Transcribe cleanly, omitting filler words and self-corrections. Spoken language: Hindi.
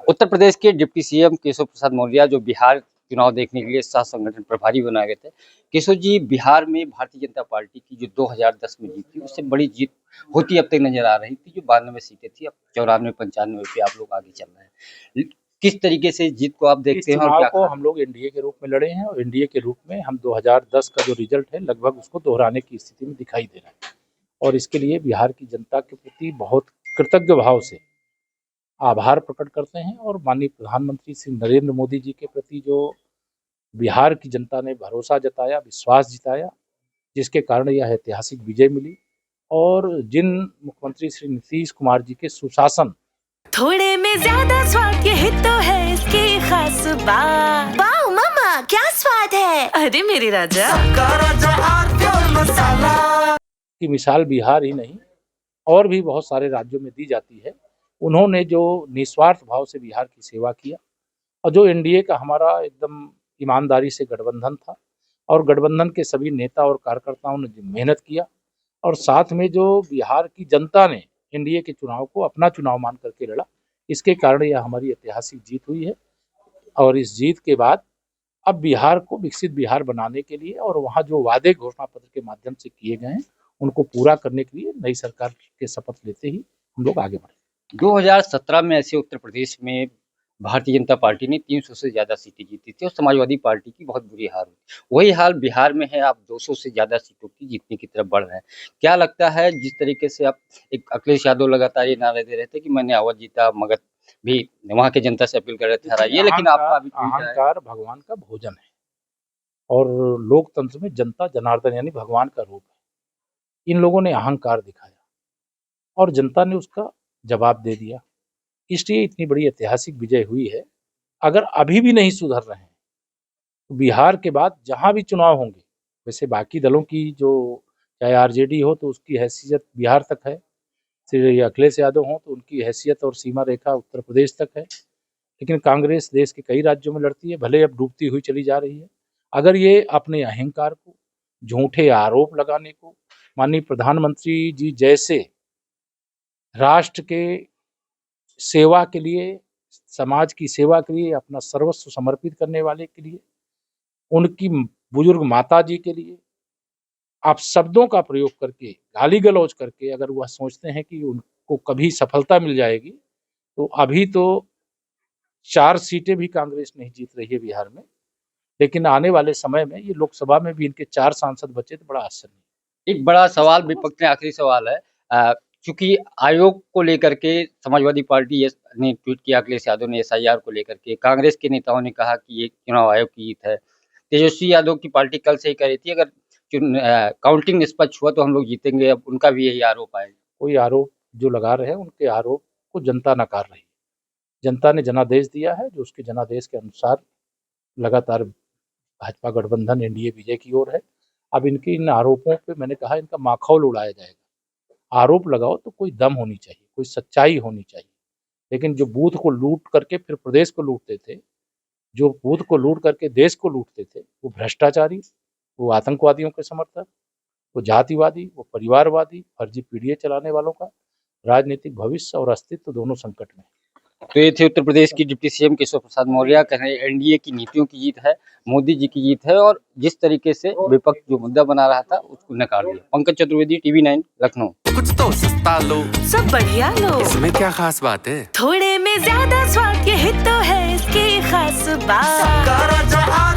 उत्तर प्रदेश के डिप्टी सीएम केशव प्रसाद मौर्य जो बिहार चुनाव देखने के लिए सह संगठन प्रभारी बनाए गए थे। केशव जी, बिहार में भारतीय जनता पार्टी की जो 2010 में जीत थी उससे बड़ी जीत होती अब तक नजर आ रही थी। जो 92 सीटें थी, अब 94-95 पे आप लोग आगे चल रहे हैं। किस तरीके से जीत को आप देखते हैं और क्या को हम लोग एनडीए के रूप में लड़े हैं और एनडीए के रूप में हम 2010 का जो रिजल्ट है लगभग उसको दोहराने की स्थिति में दिखाई दे रहा है और इसके लिए बिहार की जनता के प्रति बहुत कृतज्ञ भाव से आभार प्रकट करते हैं और माननीय प्रधानमंत्री श्री नरेंद्र मोदी जी के प्रति जो बिहार की जनता ने भरोसा जताया, विश्वास जिताया, जिसके कारण यह ऐतिहासिक विजय मिली। और जिन मुख्यमंत्री श्री नीतीश कुमार जी के सुशासन, थोड़े में ज्यादा स्वाद ये तो है इसकी खास बात। वाओ मामा, क्या स्वाद है। अरे मेरे राजा, की मिसाल बिहार ही नहीं और भी बहुत सारे राज्यों में दी जाती है। उन्होंने जो निस्वार्थ भाव से बिहार की सेवा किया और जो एनडीए का हमारा एकदम ईमानदारी से गठबंधन था और गठबंधन के सभी नेता और कार्यकर्ताओं ने मेहनत किया और साथ में जो बिहार की जनता ने एनडीए के चुनाव को अपना चुनाव मान करके लड़ा, इसके कारण यह हमारी ऐतिहासिक जीत हुई है। और इस जीत के बाद अब बिहार को विकसित बिहार बनाने के लिए और वहाँ जो वादे घोषणा पत्र के माध्यम से किए गए हैं उनको पूरा करने के लिए नई सरकार के शपथ लेते ही हम लोग आगे बढ़े। 2017 में ऐसे उत्तर प्रदेश में भारतीय जनता पार्टी ने 300 से ज्यादा सीटें जीती थी और समाजवादी पार्टी की बहुत बुरी हार हुई। वही हाल बिहार में है, आप 200 से ज्यादा सीटों की जीतने की तरफ बढ़ रहे हैं। क्या लगता है, जिस तरीके से आप एक अखिलेश यादव लगातार ये नारे दे रहे थे कि मैंने आवाज जीता, मगध भी वहाँ के जनता से अपील कर रहे थे हराइए, लेकिन आपका अभी अहंकार भगवान का भोजन है और लोकतंत्र में जनता जनार्दन यानी भगवान का रूप है। इन लोगों ने अहंकार दिखाया और जनता ने उसका जवाब दे दिया, इसलिए इतनी बड़ी ऐतिहासिक विजय हुई है। अगर अभी भी नहीं सुधर रहे हैं तो बिहार के बाद जहां भी चुनाव होंगे, वैसे बाकी दलों की जो चाहे आरजेडी हो तो उसकी हैसियत बिहार तक है, श्री अखिलेश यादव हो तो उनकी हैसियत और सीमा रेखा उत्तर प्रदेश तक है, लेकिन कांग्रेस देश के कई राज्यों में लड़ती है, भले अब डूबती हुई चली जा रही है। अगर ये अपने अहंकार को, झूठे आरोप लगाने को, माननीय प्रधानमंत्री जी जैसे राष्ट्र के सेवा के लिए, समाज की सेवा के लिए अपना सर्वस्व समर्पित करने वाले के लिए, उनकी बुजुर्ग माता जी के लिए आप शब्दों का प्रयोग करके, गाली गलौज करके अगर वह सोचते हैं कि उनको कभी सफलता मिल जाएगी, तो अभी तो 4 सीटें भी कांग्रेस नहीं जीत रही है बिहार में, लेकिन आने वाले समय में ये लोकसभा में भी इनके 4 सांसद बचे तो बड़ा आश्चर्य नहीं। एक बड़ा सवाल विपक्ष में, आखिरी सवाल है, चूंकि आयोग को लेकर के समाजवादी पार्टी ने ट्वीट किया, अखिलेश यादव ने एसआईआर को लेकर के, कांग्रेस के नेताओं ने कहा कि ये चुनाव आयोग की जीत है। तेजस्वी यादव की पार्टी कल से ही कह रही थी अगर काउंटिंग निष्पक्ष हुआ तो हम लोग जीतेंगे, अब उनका भी यही आरोप है। कोई आरोप जो लगा रहे हैं उनके आरोप को जनता नकार रही है। जनता ने जनादेश दिया है, जो उसके जनादेश के अनुसार लगातार भाजपा गठबंधन एनडीए विजय की ओर है। अब इनके इन आरोपों पे मैंने कहा इनका माखौल उड़ाया जाएगा। आरोप लगाओ तो कोई दम होनी चाहिए, कोई सच्चाई होनी चाहिए, लेकिन जो बूथ को लूट करके फिर प्रदेश को लूटते थे, जो बूथ को लूट करके देश को लूटते थे, वो भ्रष्टाचारी, वो आतंकवादियों के समर्थक, वो जातिवादी, वो परिवारवादी, फर्जी पीढ़ियाँ चलाने वालों का राजनीतिक भविष्य और अस्तित्व दोनों संकट में। तो ये थे उत्तर प्रदेश की डिप्टी सीएम केशव प्रसाद मौर्य, कह रहे हैं एनडीए की नीतियों की जीत है, मोदी जी की जीत है और जिस तरीके से विपक्ष जो मुद्दा बना रहा था उसको नकार दिया। पंकज चतुर्वेदी, TV9 लखनऊ। कुछ तो सस्ता लो, सब बढ़िया लो, इसमें क्या खास बात है। थोड़े में ज्यादा स्वाद ये तो है इसकी खास बात।